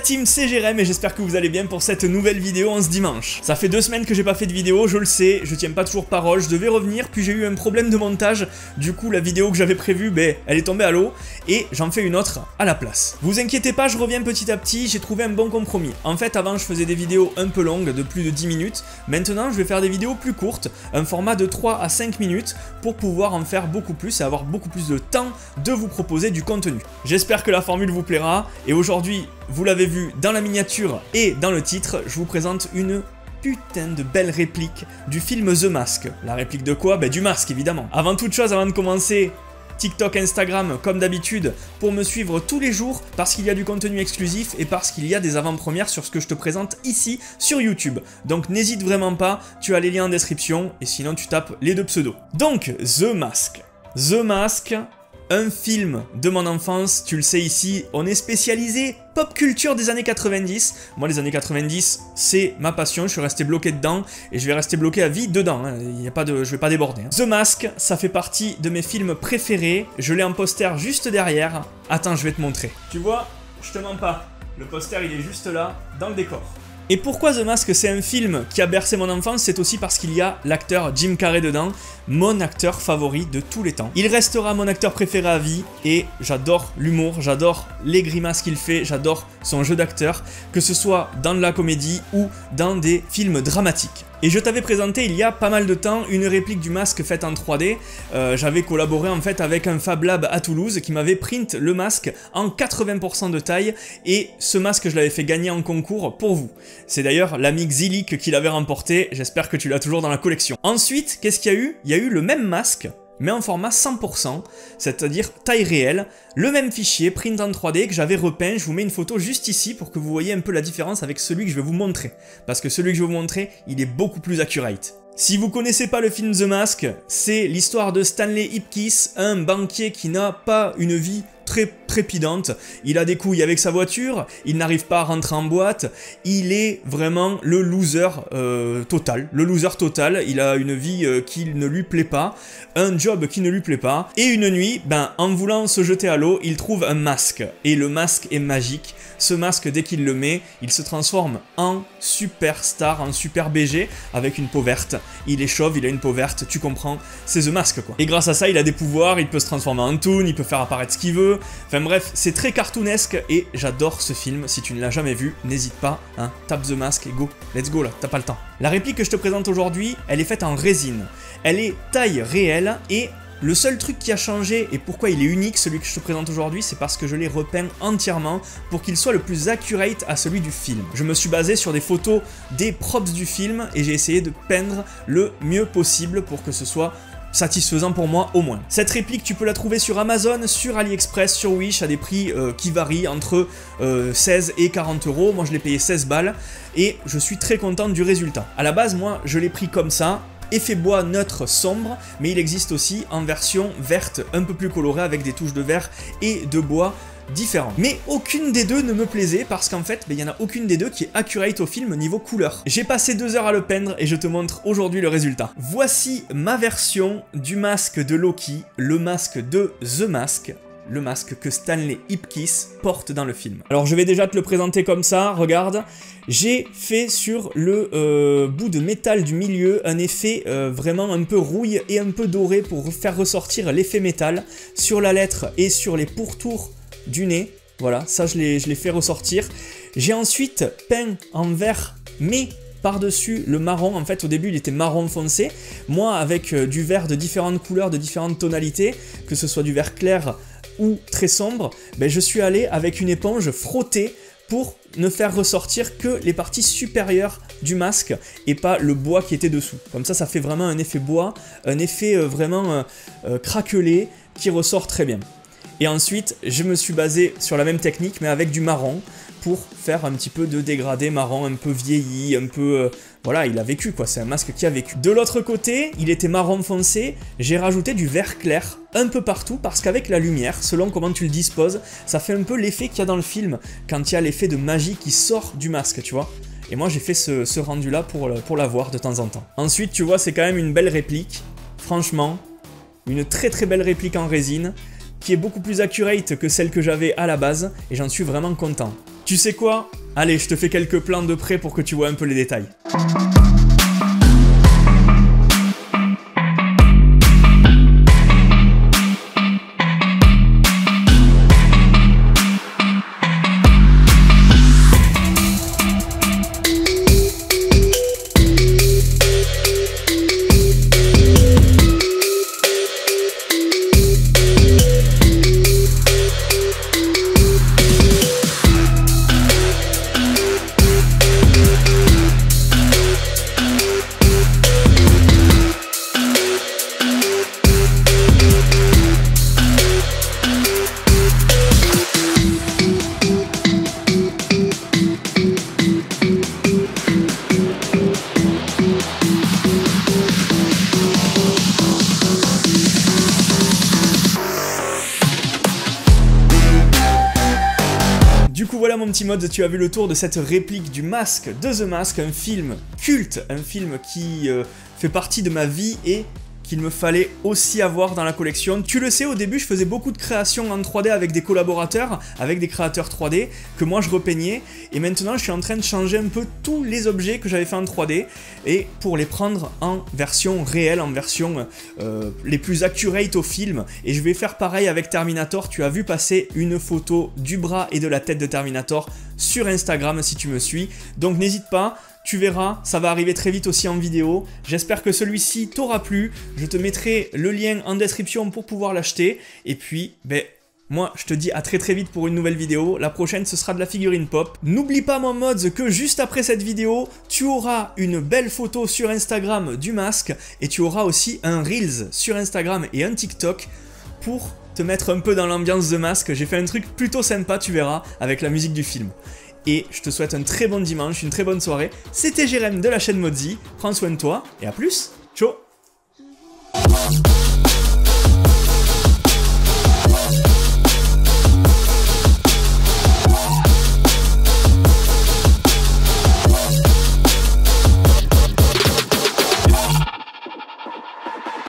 la team, c'est Jérém et j'espère que vous allez bien pour cette nouvelle vidéo en ce dimanche. Ça fait 2 semaines que j'ai pas fait de vidéo, je le sais, je tiens pas toujours parole, je devais revenir, puis j'ai eu un problème de montage, du coup la vidéo que j'avais prévue, elle est tombée à l'eau, et j'en fais une autre à la place. Vous inquiétez pas, je reviens petit à petit, j'ai trouvé un bon compromis. En fait, avant je faisais des vidéos un peu longues, de plus de 10 minutes, maintenant je vais faire des vidéos plus courtes, un format de 3 à 5 minutes, pour pouvoir en faire beaucoup plus et avoir beaucoup plus de temps de vous proposer du contenu. J'espère que la formule vous plaira, et aujourd'hui, vous l'avez vu dans la miniature et dans le titre, je vous présente une putain de belle réplique du film The Mask. La réplique de quoi? Du masque évidemment. Avant toute chose, avant de commencer, TikTok, Instagram, comme d'habitude, pour me suivre tous les jours, parce qu'il y a du contenu exclusif et parce qu'il y a des avant-premières sur ce que je te présente ici sur YouTube. Donc n'hésite vraiment pas, tu as les liens en description, et sinon tu tapes les 2 pseudos. Donc, The Mask. The Mask, un film de mon enfance, tu le sais ici, on est spécialisé pop culture des années 90. Moi, les années 90, c'est ma passion, je suis resté bloqué dedans et je vais rester bloqué à vie dedans, hein. Je vais pas déborder. The Mask, ça fait partie de mes films préférés, je l'ai en poster juste derrière. Attends, je vais te montrer. Tu vois, je te mens pas, le poster il est juste là, dans le décor. Et pourquoi The Mask c'est un film qui a bercé mon enfance? C'est aussi parce qu'il y a l'acteur Jim Carrey dedans, mon acteur favori de tous les temps. Il restera mon acteur préféré à vie et j'adore l'humour, j'adore les grimaces qu'il fait, j'adore son jeu d'acteur, que ce soit dans de la comédie ou dans des films dramatiques. Et je t'avais présenté il y a pas mal de temps une réplique du masque faite en 3D. J'avais collaboré en fait avec un Fab Lab à Toulouse qui m'avait print le masque en 80% de taille et ce masque je l'avais fait gagner en concours pour vous. C'est d'ailleurs l'ami Xilik qui l'avait remporté, j'espère que tu l'as toujours dans la collection. Ensuite, qu'est-ce qu'il y a eu? Il y a eu le même masque, mais en format 100%, c'est-à-dire taille réelle, le même fichier, print en 3D que j'avais repeint. Je vous mets une photo juste ici pour que vous voyez un peu la différence avec celui que je vais vous montrer. Parce que celui que je vais vous montrer, il est beaucoup plus accurate. Si vous connaissez pas le film The Mask, c'est l'histoire de Stanley Ipkiss, un banquier qui n'a pas une vie très trépidante. Il a des couilles avec sa voiture, il n'arrive pas à rentrer en boîte, il est vraiment le loser total. Le loser total, il a une vie qui ne lui plaît pas, un job qui ne lui plaît pas, et une nuit, en voulant se jeter à l'eau, il trouve un masque, et le masque est magique. Ce masque, dès qu'il le met, il se transforme en superstar, en super BG, avec une peau verte. Il est chauve, il a une peau verte, tu comprends, c'est The Mask quoi. Et grâce à ça, il a des pouvoirs, il peut se transformer en toon, il peut faire apparaître ce qu'il veut. Enfin bref, c'est très cartoonesque et j'adore ce film. Si tu ne l'as jamais vu, n'hésite pas, hein, tape The Mask et go, let's go là, t'as pas le temps. La réplique que je te présente aujourd'hui, elle est faite en résine. Elle est taille réelle et le seul truc qui a changé et pourquoi il est unique, celui que je te présente aujourd'hui, c'est parce que je l'ai repeint entièrement pour qu'il soit le plus accurate à celui du film. Je me suis basé sur des photos des props du film et j'ai essayé de peindre le mieux possible pour que ce soit satisfaisant pour moi au moins. Cette réplique tu peux la trouver sur Amazon, sur AliExpress, sur Wish à des prix qui varient entre 16 et 40 euros. Moi je l'ai payé 16 balles et je suis très content du résultat. À la base moi je l'ai pris comme ça, effet bois neutre sombre, mais il existe aussi en version verte un peu plus colorée avec des touches de vert et de bois différents. Mais aucune des deux ne me plaisait parce qu'en fait, il n'y en a aucune des deux qui est accurate au film niveau couleur. J'ai passé 2 heures à le peindre et je te montre aujourd'hui le résultat. Voici ma version du masque de Loki, le masque de The Mask. Le masque que Stanley Ipkiss porte dans le film. Alors je vais déjà te le présenter comme ça, regarde. J'ai fait sur le bout de métal du milieu un effet vraiment un peu rouille et un peu doré pour faire ressortir l'effet métal sur la lettre et sur les pourtours du nez. Voilà, ça je l'ai fait ressortir. J'ai ensuite peint en vert mais par-dessus le marron. En fait au début il était marron foncé. Moi avec du vert de différentes couleurs, de différentes tonalités, que ce soit du vert clair ou très sombre, je suis allé avec une éponge frotter pour ne faire ressortir que les parties supérieures du masque et pas le bois qui était dessous. Comme ça, ça fait vraiment un effet bois, un effet vraiment craquelé qui ressort très bien. Et ensuite, je me suis basé sur la même technique mais avec du marron pour faire un petit peu de dégradé marron, un peu vieilli, un peu... voilà, il a vécu quoi, c'est un masque qui a vécu. De l'autre côté, il était marron foncé, j'ai rajouté du vert clair un peu partout parce qu'avec la lumière, selon comment tu le disposes, ça fait un peu l'effet qu'il y a dans le film, quand il y a l'effet de magie qui sort du masque, tu vois. Et moi j'ai fait ce rendu là pour l'avoir de temps en temps. Ensuite, tu vois, c'est quand même une belle réplique, franchement, une très très belle réplique en résine. qui est beaucoup plus accurate que celle que j'avais à la base, et j'en suis vraiment content. Tu sais quoi? Allez, je te fais quelques plans de près pour que tu vois un peu les détails. Du coup voilà mon petit mode, tu as vu le tour de cette réplique du Masque de The Mask, un film culte, un film qui fait partie de ma vie et qu'il me fallait aussi avoir dans la collection. Tu le sais, au début je faisais beaucoup de créations en 3D avec des collaborateurs, avec des créateurs 3D que moi je repeignais, et maintenant je suis en train de changer un peu tous les objets que j'avais fait en 3D et pour les prendre en version réelle, en version les plus accurate au film, et je vais faire pareil avec Terminator. Tu as vu passer une photo du bras et de la tête de Terminator sur Instagram si tu me suis, donc n'hésite pas. Tu verras, ça va arriver très vite aussi en vidéo. J'espère que celui-ci t'aura plu. Je te mettrai le lien en description pour pouvoir l'acheter. Et puis, moi, je te dis à très vite pour une nouvelle vidéo. La prochaine, ce sera de la figurine pop. N'oublie pas, mon mods, que juste après cette vidéo, tu auras une belle photo sur Instagram du Masque. Et tu auras aussi un Reels sur Instagram et un TikTok pour te mettre un peu dans l'ambiance de Masque. J'ai fait un truc plutôt sympa, tu verras, avec la musique du film. Et je te souhaite un très bon dimanche, une très bonne soirée. C'était Jérém de la chaîne Modzi. Prends soin de toi et à plus. Ciao.